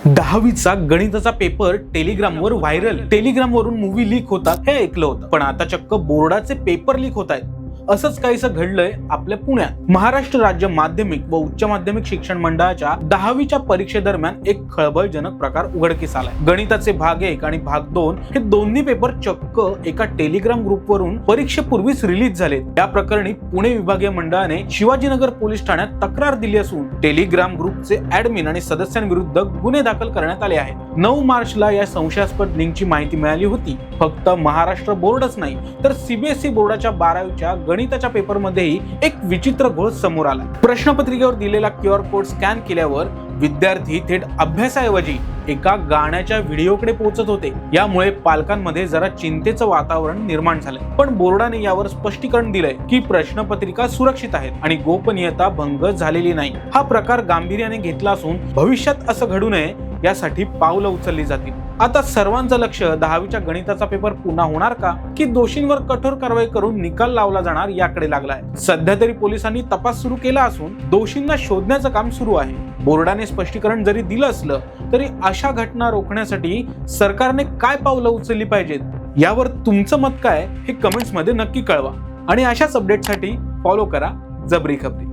10वीचा गणिताचा paper टेलिग्रामवर viral. टेलिग्रामवरून movie leak होतात हे ऐकलं होतं, पण आता चक्क बोर्डाचे पेपर लीक होत आहेत. असंच काहीसं घडलंय आपल्या पुण्यात. महाराष्ट्र राज्य माध्यमिक व उच्च माध्यमिक शिक्षण मंडळाच्या 10वीच्या परीक्षेदरम्यान एक खळबळजनक प्रकार उघडकीस आलाय. गणिताचे भाग 1 आणि भाग 2 हे दोन्ही पेपर चक्क एका टेलिग्राम ग्रुपवरून परीक्षेपूर्वीच रिलीज झालेत. या प्रकरणी पुणे विभागीय मंडळाने शिवाजीनगर पोलीस ठाण्यात तक्रार दिली असून टेलिग्राम ग्रुपचे ऍडमिन आणि सदस्यांविरुद्ध गुन्हे दाखल करण्यात आले आहेत. 9 मार्चला या संशयास्पद लिंकची माहिती मिळाली होती. फक्त महाराष्ट्र बोर्डच नाही तर सीबीएसई बोर्डाच्या 12वीच्या गणिताच्या पेपरमध्येही एक विचित्र घोळ समोर आला. प्रश्नपत्रिकेवर दिलेला QR कोड स्कॅन केल्यावर विद्यार्थी थेट अभ्यासाऐवजी एका गाण्याच्या व्हिडिओकडे पोहोचत होते. यामुळे पालकांमध्ये जरा चिंतेचं वातावरण निर्माण झालंय. पण बोर्डाने यावर स्पष्टीकरण दिलंय की प्रश्नपत्रिका सुरक्षित आहेत आणि गोपनीयता भंग झालेली नाही. हा प्रकार गांभीर्याने घेतला असून भविष्यात असं घडू नये यासाठी पावलं उचलली जातील. आता सर्वांचं लक्ष 10वीच्या गणिताचा पेपर पुन्हा होणार का, की दोषींवर कठोर कारवाई करून निकाल लावला जाणार याकडे लागलाय. सध्या तरी पोलिसांनी तपास सुरू केला असून दोषींना शोधण्याचं काम सुरू आहे. बोर्डाने स्पष्टीकरण जरी दिलं असलं तरी अशा घटना रोखण्यासाठी सरकारने काय पावलं उचलली पाहिजेत यावर तुमचं मत काय हे कमेंट्स मध्ये नक्की कळवा. आणि अशाच अपडेटसाठी फॉलो करा जबरी खबरी.